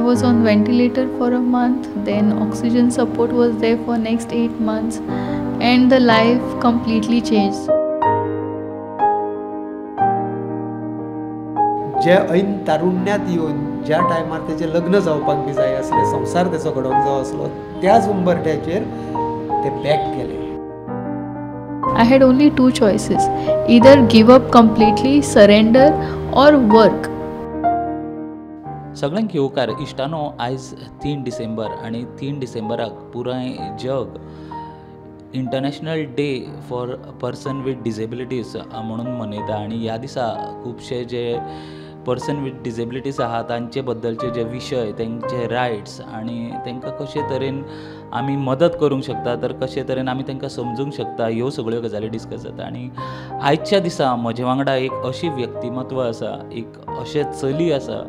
I was on ventilator for a month, then oxygen support was there for next 8 months, and the life completely changed. जे ऐन तारुण्यात येवन ज्या टायमार तेजें लग्न जावपाक बी जाय आसलें, संवसार तेचो घडोवंक जाय आसलो, त्याच उंबरठ्याचेर ते बॅक केले. I had only two choices, either give up completely, surrender, or work. सगळ्यांक येवकार इश्टानो, आयज 3 डिसेंबर आनी 3 डिसेंबराक पुराय जग international day for person with disabilities म्हणून मनयता. आनी ह्या दिसा खुबशे जे पर्सन वीथ डिसेबिलिटीज आहा तांचे बद्दलचे जे विशय, तेंचे रायट्स आनी तांकां कशे तरेन आमी मदत करूंक शकता, तर कशे तरेन आमी तांकां समजूंक शकता, ह्यो सगळ्यो गजाली डिस्कस जाता. आनी आयच्या दिसा म्हजे वांगडा एक अशी व्यक्तिमत्व आसा, एक अशें चली आसा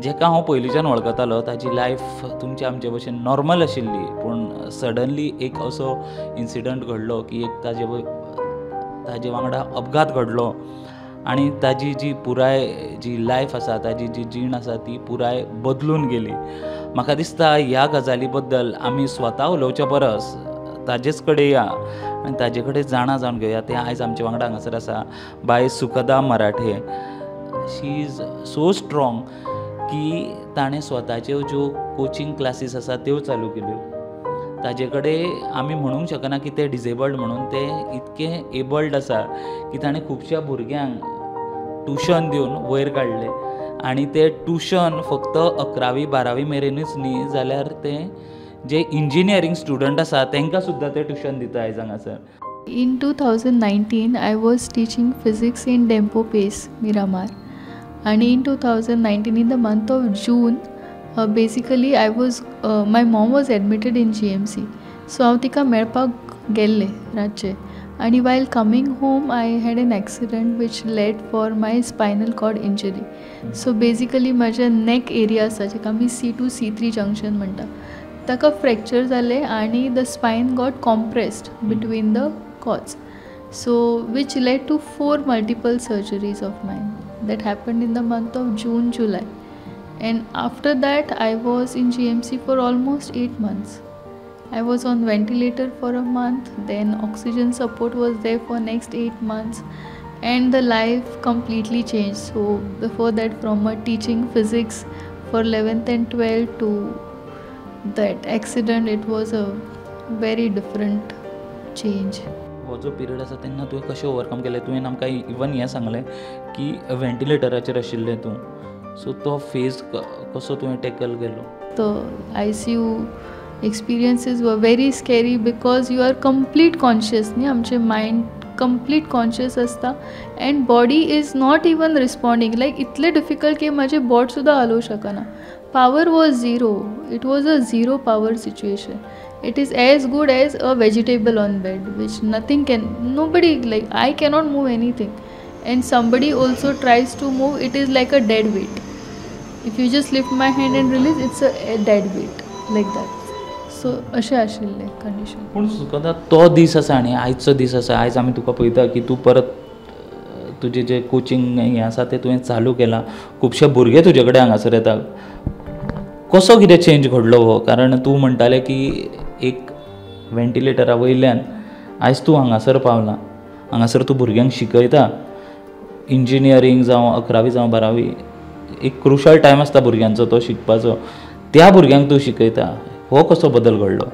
जेका हांव पयलींच्यान वळखतालो. ताजी लायफ तुमचे आमचे भशेन नॉर्मल आशिल्ली, पूण सडनली एक असो इन्सिडंट घडलो की एक ताजे वांगडा अपघात घडलो आनी ताजी जी पुराय जी लायफ आसा, ताजी जी जीण आसा ती पुराय बदलून गेली. म्हाका दिसता ह्या गजाली बद्दल आमी स्वता उलोवचे परस ताजेच कडेन या आनी ताजे कडेन जाणा जावन घेवया. तें आयज आमचे वांगडा हांगासर आसा by Sukhada Marathe. She is so strong की ताणें स्वताच्यो ज्यो कोचिंग क्लासीस आसा त्यो चालू केल्यो. ताजे कडेन आमी म्हणूंक शकना की ते डिसेबल्ड म्हणून, ते इतके एबल्ड आसा की ताणें खुबश्या भुरग्यांक ट्युशन दिवन वयर काडले. आनी ते ट्युशन फक्त 11वी 12वी मेरेनूच न्ही, जाल्यार ते जे इंजिनियरींग स्टुडंट आसा तांकां सुद्दां ते ट्युशन दिता आयज हांगासर. In 2019, I was teaching physics in Dempo Pace, Miramar. And in 2019, in the month of June, basically my mom was admitted in GMC. So हांव तिका मेळपाक गेल्लें रातचें. And while coming home, I had an accident which led for my spinal cord injury. So basically म्हज्या neck area आसा, जेका आमी C2 C3 junction म्हणटा, ताका फ्रॅक्चर जालें आनी the spine got compressed between the cords. So which led to 4 multiple surgeries of mine. That happened in the month of June, July. And after that, I was in GMC for almost 8 months. I was on ventilator for a month, then oxygen support was there for next 8 months, and the life completely changed. So before that, from teaching physics for 11th and 12th to that accident, it was a very different change. हो जो period आसा तेन्ना तुवें कशें overcome केलें? तुवें आमकां even हें सांगलें की वेंटिलेटराचेर आशिल्लें तूं, सो तो फेज कसो तुवें टॅकल केलो? The ICU experiences were very scary because you are complete conscious न्ही, आमचे मायंड complete conscious आसता and body is not even responding. Like इतले difficult की माझे बॉड सुद्दां हलोवंक शकना. Power was zero. It was a zero power situation. It is as good as a vegetable on bed, which nobody, like I cannot move anything, and somebody also tries to move, it is like a dead weight. If you just lift my hand and release, it's a dead weight, like that. So अशें आशिल्लें condition. पूण सुखदा तो दीस आसा आनी आयचो दीस आसा, आयज आमी तुका पळयता की तूं परत तुजें जें कोचिंग हें आसा तें तुवें चालू केलां, खुबशे भुरगे तुजे कडेन हांगासर येता. कसो कितें चेंज घडलो हो? कारण तूं म्हणटालें की एक वेंटिलेटरा वयल्यान आयज तूं हांगासर पावलां, हांगासर तूं भुरग्यांक शिकयता, इंजिनियरींग जावं 11वी जावं 12वी, एक क्रुशल टायम आसता भुरग्यांचो तो शिकपाचो, त्या भुरग्यांक तूं शिकयता. हो कसो बदल घडलो?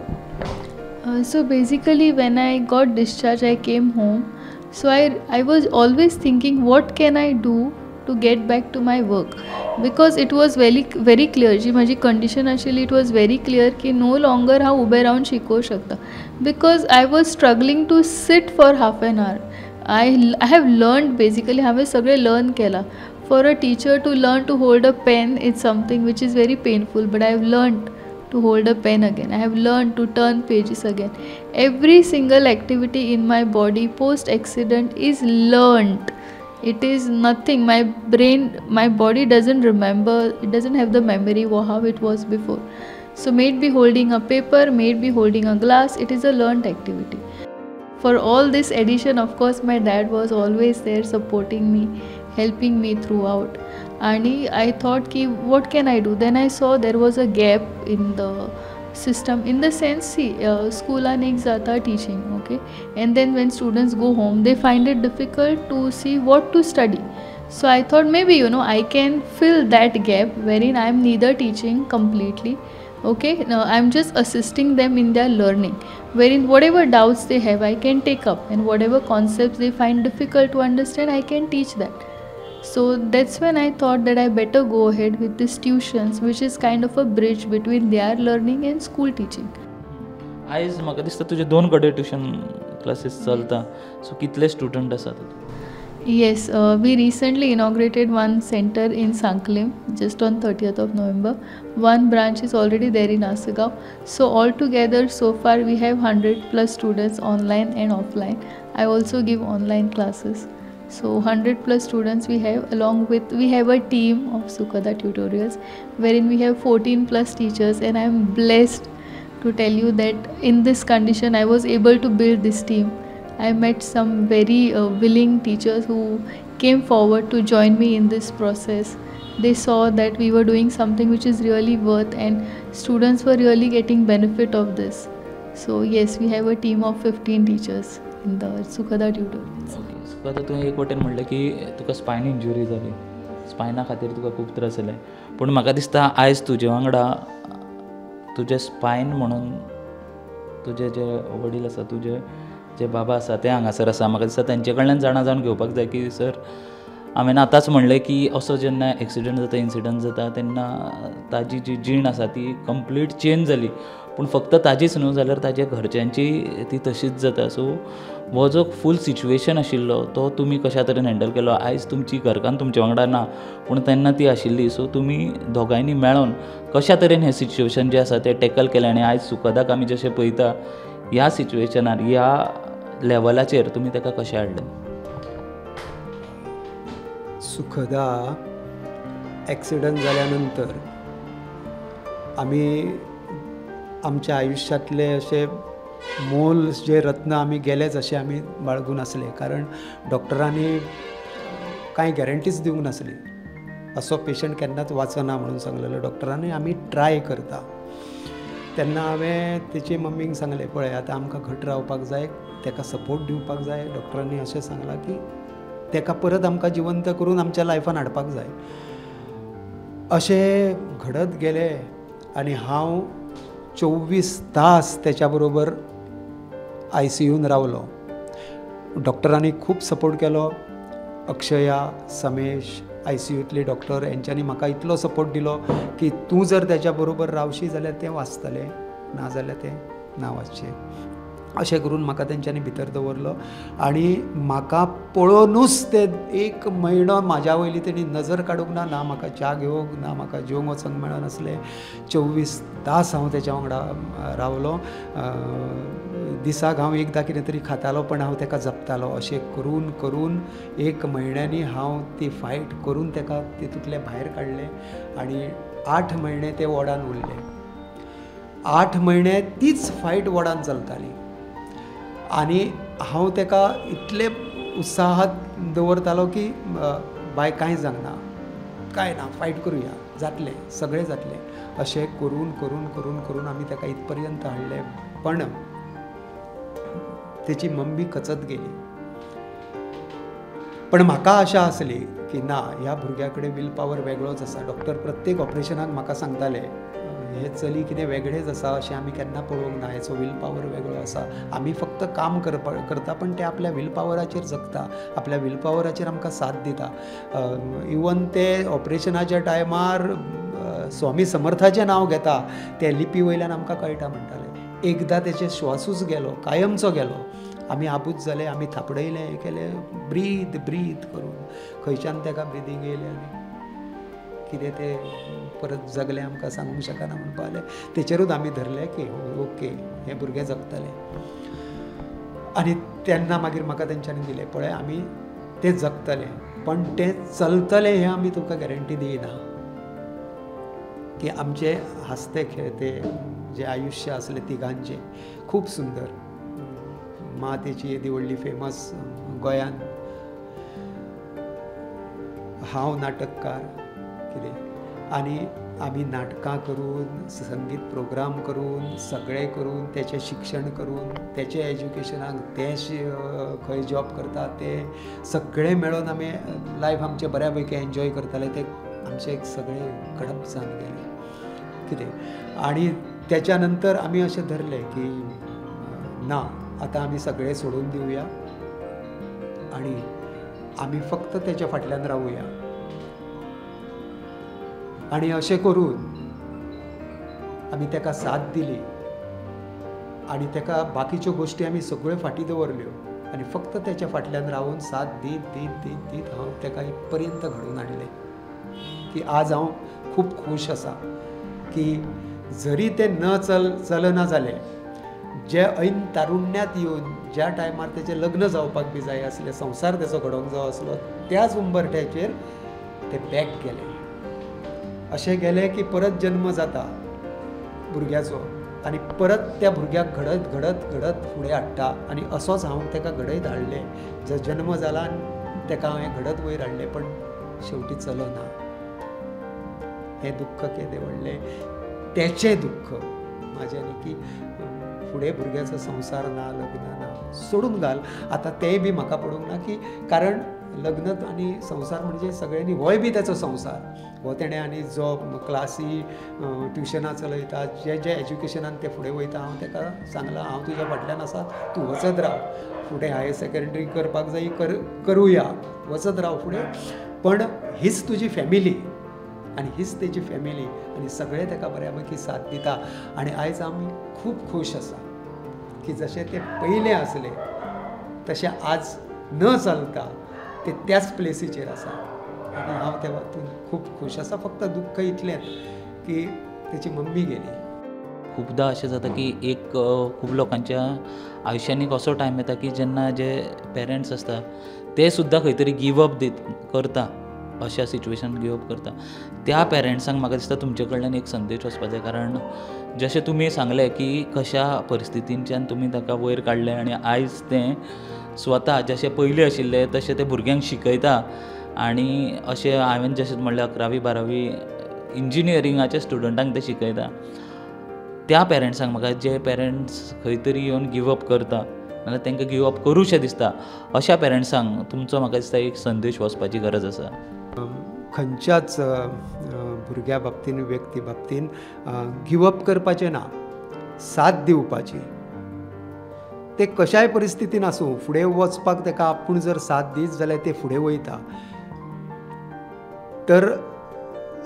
So basically when I got discharged, I came home. So I was always thinking, what can I do to get back to my work? Because it was very clear, जी माझी कंडिशन आशिल्ली, it was very clear की no longer हांव उबें रावन शिकोवंक शकता. Because I was struggling to sit for half an hour. I have learned, basically हांवें सगळें learn केलां. For a teacher to learn to hold a pen, it's something which is very painful, but I have learned to hold a pen again. I have learned to turn pages again. Every single activity in my body post accident is learned. It is nothing. My brain, my body doesn't remember, it doesn't have the memory of how it was before. So may it be holding a paper, may it be holding a glass, it is a learned activity. For all this addition, of course, my dad was always there supporting me. helping me throughout. आणि I thought ki what can I do? Then I saw there was a gap in the system, in the sense, see, schoolan ek jata teaching, okay, and then when students go home they find it difficult to see what to study. So I thought maybe I can fill that gap wherein I am neither teaching completely, okay, no, I'm just assisting them in their learning, wherein whatever doubts they have I can take up, and whatever concepts they find difficult to understand I can teach that. So that's when I thought that I better go ahead with these tuitions, which is kind of a bridge between their learning and school teaching. आयज म्हाका दिसता तुजे 2 कडेन tuition classes चलता, so कितले student आसात? Yes, we recently inaugurated one center in Sankalim just on 30th of November. One branch is already there in Asagaon. So altogether so far we have 100 plus students online and offline. I also give online classes. So 100 plus students we have, along with we have a team of Sukhada Tutorials wherein we have 14 plus teachers, and I am blessed to tell you that in this condition I was able to build this team. I met some very willing teachers who came forward to join me in this process. They saw that we were doing something which is really worth, and students were really getting benefit of this. So yes, we have a team of 15 teachers in the Sukhada Tutorials. Okay, so आता तुवें एक वटेन म्हणलें की तुका spine injury जाली, spina खातीर तुका खूब त्रास जाले, पूण म्हाका दिसता आयज तुजे वांगडा तुजे स्पायन म्हणून तुजे जे वडील आसा, तुजे जे बाबा आसा ते हांगासर आसा. म्हाका दिसता तेंचे कडल्यान जाणा जावन घेवपाक जाय की सर, हांवें आतांच म्हणलें की असो जेन्ना एक्सिडंट जाता, इन्सिडंट जाता, तेन्ना ताजी जी जीण आसा ती कंप्लीट चेंज जाली, पूण फक्त ताजीच न्हू जाल्यार ताज्या घरच्यांची ती तशीच जाता. सो हो जो फूल सिच्युएशन आशिल्लो तो तुमी कशा तरेन हँडल केलो? आयज तुमची घरकान्न तुमच्या वांगडा ना, पूण तेन्ना ती आशिल्ली. सो तुमी दोगांयनी मेळोन कशा तरेन हें सिच्युएशन जें आसा तें टॅकल केलें, आनी आयज सुखदाक आमी जशें पळयता ह्या सिच्युएशनार, ह्या लेवलाचेर तुमी ताका कशें हाडलें? सुखदा ॲक्सिडंट झाल्यानंतर आमी आमच्या आयुष्यातले असे मोल जे रत्न आमी गेलेच अशें आमी बाळगून आसले, कारण डॉक्टरांनी कांय गॅरंटीच दिवंक नासली. असो पेशंट केन्नाच वाचना म्हणून सांगलेलो डॉक्टरांनी. आमी ट्राय करता तेन्ना हांवें तेचे मम्मीक सांगलें, पळय आतां आमकां घट रावपाक जाय, ताका सपोर्ट दिवपाक जाय. डॉक्टरांनी अशें सांगलां की ताका परत आमकां जिवंत करून आमच्या लायफान हाडपाक जाय. अशें घडत गेलें आनी हांव 24 तास त्याच्या बरोबर ICUन रावलो. डॉक्टरांनी खूब सपोर्ट केलो. अक्षया, समेश, ICUतले डॉक्टर यांच्यानी म्हाका इतलो सपोर्ट दिलो की तूं जर त्याच्या बरोबर रावशी जाल्यार तें वाचतलें, ना जाल्यार तें ना वाचचें. अशें करून म्हाका तेंच्यांनी भितर दवरलो आनी म्हाका पळोवनूच ते 1 म्हयनो म्हाज्या वयली तेणी नजर काडूंक ना. ना म्हाका च्या घेवंक, ना म्हाका जेवंक वचूंक मेळनासलें. 24 तास हांव तेच्या वांगडा रावलो. दिसाक हांव एकदां कितें तरी खातालो, पण हांव ताका जपतालो. अशें करून करून 1 म्हयन्यांनी हांव ती फायट करून ताका तितूंतले भायर काडलें आनी 8 म्हयने ते वॉर्डान उरले. 8 म्हयने तीच फायट वॉर्डान चलताली आनी हांव ताका इतले उत्साहात दवरतालो की बाय कांय जावना, कांय ना, फायट करुया, जातलें, सगळें जातलें. अशें करून करून करून करून आमी ताका इथपर्यंत हाडलें. पण तेची मम्मी खचत गेली. पण म्हाका आशा आसली की ना, ह्या भुरग्या कडेन वील पावर वेगळोच आसा. डॉक्टर प्रत्येक ऑपरेशनाक म्हाका सांगताले हे चली कितें वेगळेच आसा, अशें आमी केन्ना पळोवंक ना. हेचो वील पावर वेगळो आसा. आमी फक्त काम करता, पण ते आपल्या वील पावराचेर जगता, आपल्या वील पावराचेर आमकां साथ दिता. इवन ते ऑपरेशनाच्या टायमार स्वामी समर्थाचें नांव घेता, ते लिपी वयल्यान आमकां कळटा म्हणटाले. एकदां तेचे श्वासूच गेलो, कायमचो गेलो. आमी आबूज जाले, आमी थापडयले, हें केलें, ब्रीद ब्रीद करून. खंयच्यान ताका ब्रिदींग येयलें आनी कितें ते परत जगलें आमकां सांगूंक शकना म्हणून पावलें. तेचेरूच आमी धरलें की ओके, हें भुरगें जगतलें. आनी तेन्ना मागीर म्हाका तेंच्यांनी दिलें, पळय आमी तें जगतलें, पण तें चलतलें हें आमी तुमकां गॅरंटी दिना. की आमचे हांसते खेळते जे आयुश्य आसलें तिगांचें खूब सुंदर. मातेची येदी व्हडली फेमस गोंयान हांव नाटककार कितें आनी आमी नाटकां करून संगीत प्रोग्राम करून सगळें करून तेचें शिक्षण करून तेचें एज्युकेशनाक ते खंय जॉब करता ते सगळें मेळोन आमी लायफ आमचें बऱ्या पैकी एन्जॉय करताले ते आमचें सगळें कडप जावन गेलें कितें आनी त्याच्या नंतर आमी अशें धरलें की ना आतां आमी सगळें सोडून दिवया आनी आमी फक्त तेच्या फाटल्यान रावुया आनी अशें करून आमी ताका साथ दिली आनी ताका बाकीच्यो गोश्टी आमी सगळ्यो फाटीं दवरल्यो आनी फक्त तेच्या फाटल्यान रावून साथ दीत दीत दीत दीत हांव ताका एक पर्यंत घडोवन हाडलें की आज हांव खूब खूश आसा की जरी तें न चलना जालें जे ऐन तारुण्यात येवन ज्या टायमार तेचें लग्न जावपाक बी जाय आसलें संवसार तेचो घडोवंक जाय आसलो त्याच उंबरठ्याचेर ते बॅक गेले अशें गेलें की परत जन्म जाता भुरग्याचो आनी परत त्या भुरग्याक घडत घडत घडत फुडें हाडटा आनी असोच हांव ताका घडयत हाडलें जो जन्म जाला आनी ताका हांवें घडत वयर हाडलें पण शेवटी चलना हें दुख्ख केदें व्हडलें तेचें दुख्ख म्हाजें न्ही की फुडें भुरग्याचो संवसार ना लग्न ना सोडून घाल आतां तेंय बी म्हाका पडूंक ना की कारण लग्न आनी संवसार म्हणजे सगळ्यांनी होय बी तेचो संवसार हो तेणें आनी जो क्लासी ट्युशनां चलयता जे जे एज्युकेशनान ते फुडें वयता हांव ताका सांगलां हांव तुज्या फाटल्यान आसा तूं वचत राव फुडें हायर सेकंडरी करपाक जाय करुया वचत राव फुडें पण हीच तुजी फॅमिली आनी हीच तेजी फॅमिली आनी सगळे ताका बऱ्या पैकी साथ दिता आनी आयज आमी खूब खूश आसा की जशें तें पयलें आसलें तशें आज न चलता ते त्याच प्लेसीचेर आसा आनी हांव त्या वातून खूब खूश आसा फक्त दुख्ख इतलेंच की तेची मम्मी गेली खूबदां अशें जाता की एक खूब लोकांच्या आयुश्यांनी एक असो टायम येता की जेन्ना जे पेरंट्स आसता ते सुद्दां खंय तरी गिव अप करता अशा सिच्युएशन गिव अप करता त्या पेरंट्सांक म्हाका दिसता तुमचे कडल्यान एक संदेश वचपा जाय कारण जशें तुमी सांगलें की कशा परिस्थितींच्यान तुमी ताका वयर काडलें आनी आयज तें स्वता जशें पयलीं आशिल्लें तशें ते भुरग्यांक शिकयता आनी अशें हांवें जशें म्हणलें 11वी-12वी इंजिनियरिंगाच्या स्टुडंटांक ते शिकयता त्या पेरंट्सांक म्हाका जे पेरंट्स खंय तरी येवन गिव अप करता नाजाल्यार तांकां गिव अप करूशें दिसता अशा पेरंट्सांक तुमचो म्हाका दिसता एक संदेश वचपाची गरज आसा खंयच्याच भुरग्या बाबतीन व्यक्ती बाबतीन गिव अप करपाचें ना साथ दिवपाची ते कशाय परिस्थितीन आसूं फुडें वचपाक ताका आपूण जर साथ दीत जाल्यार ते फुडें वयता तर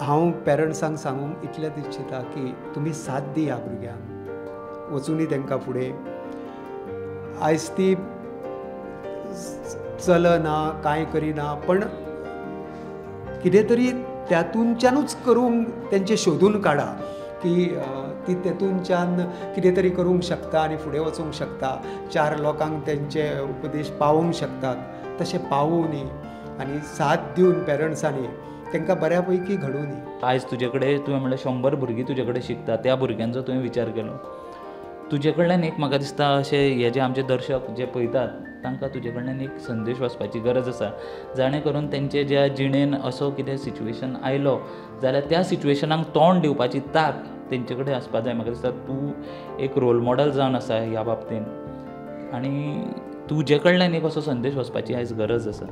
हांव पेरंट्सांक सांगूंक इतलेंच इच्छिता की तुमी साथ दिया भुरग्यांक वचुनी तांकां फुडें आयज ती चलना कांय करिना पण कितें तरी त्यातूनच्यानूच करूंक तेंचे सोदून काडा की ती तेतूनच्यान कितें तरी करूंक शकता आनी फुडें वचूंक शकता 4 लोकांक तेंचे उपदेश पावोवंक शकतात तशें पावोवनी आनी साथ दिवन पेरंट्सांनी तांकां बऱ्या पैकी घडोवनी आयज तुजे कडेन तुवें म्हणलें 100 भुरगीं तुजे कडेन शिकता त्या भुरग्यांचो तुवें विचार केलो तुजे कडल्यान एक म्हाका दिसता अशें हे जे आमचे दर्शक जे पळयतात तांकां तुजे कडल्यान एक संदेश वचपाची गरज आसा जाणे करून तेंचे ज्या जिणेन असो कितें सिच्युएशन आयलो जाल्यार त्या सिच्युएशनाक तोंड दिवपाची ताक तेंचे कडेन आसपा जाय म्हाका दिसता तूं एक रोल मॉडल जावन आसा ह्या बाबतीन आनी तुजे कडल्यान एक असो संदेश वचपाची आयज गरज आसा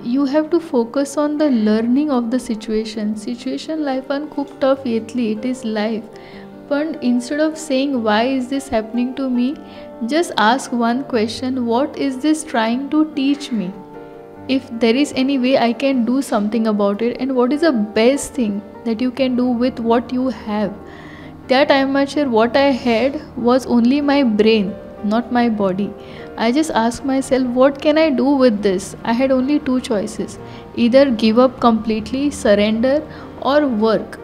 You have to focus on the learning of the situation लायफान खूब टफ येतली इट इज लायफ पण instead of saying why is this happening to me just ask one question what is this trying to teach me if there is any way I can do something about it and what is the best thing that you can do with what you have त्या टायमाचेर what I had was only my brain not my body I just asked myself what can I do with this I had only 2 choices either give up completely surrender or work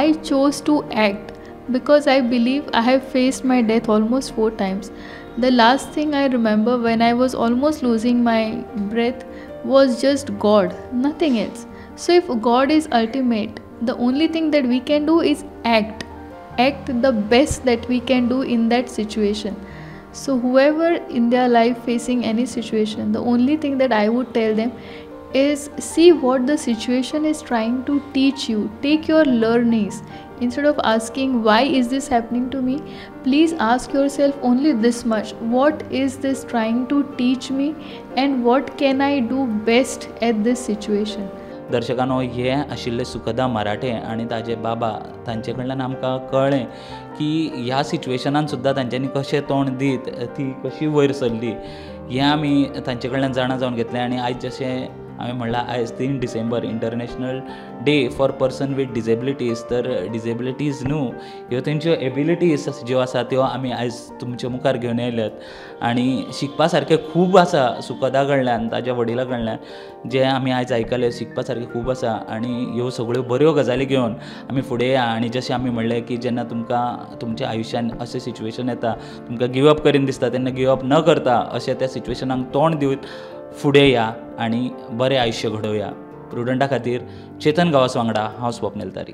I chose to act because I believe I have faced my death almost 4 times. The last thing I remember when I was almost losing my breath was just God, nothing else. So if God is ultimate, the only thing that we can do is act. Act the best that we can do in that situation. So whoever in their life facing any situation, the only thing that I would tell them, is see what the situation is trying to teach you. Take your learnings. Instead of asking why is this happening to me, please ask yourself only this much: what is this trying to teach me, and what can I do best at this situation? दर्शकांनो, हे आशिल्ले सुखदा मराठे आनी ताजे बाबा, तांचे कडल्यान आमकां कळ्ळें की ह्या सिच्युएशनान सुद्दां तांच्यांनी कशें तोंड दीत ती कशी वयर सरली हें आमी तांचे कडल्यान जाणा जावन घेतलें. आनी आयज जशें हांवें म्हणलां, आयज 3 December international day for person with disabilities. तर डिजेबिलिटीज न्हू, ह्यो तेंच्यो एबिलिटीज ज्यो आसा त्यो आमी आयज तुमचे मुखार घेवन येयल्यात. आनी शिकपा सारकें खूब आसा सुखदा कडल्यान, ताज्या वडिला कडल्यान, जें आमी आयज आयकलें. शिकपा सारकें खूब आसा आनी ह्यो सगळ्यो बऱ्यो गजाली घेवन आमी फुडें या. आनी जशें आमी म्हणलें की जेन्ना तुमकां तुमच्या आयुश्यान अशें सिच्युएशन येता, तुमकां गिवअप करीन दिसता, तेन्ना गिवअप न करता अशें त्या सिच्युएशनाक तोंड दिवून फुडें या आनी बरें आयुश्य घडोवया. प्रुडंटा खातीर चेतन गांवस वांगडा हांव स्वप्नील तारी.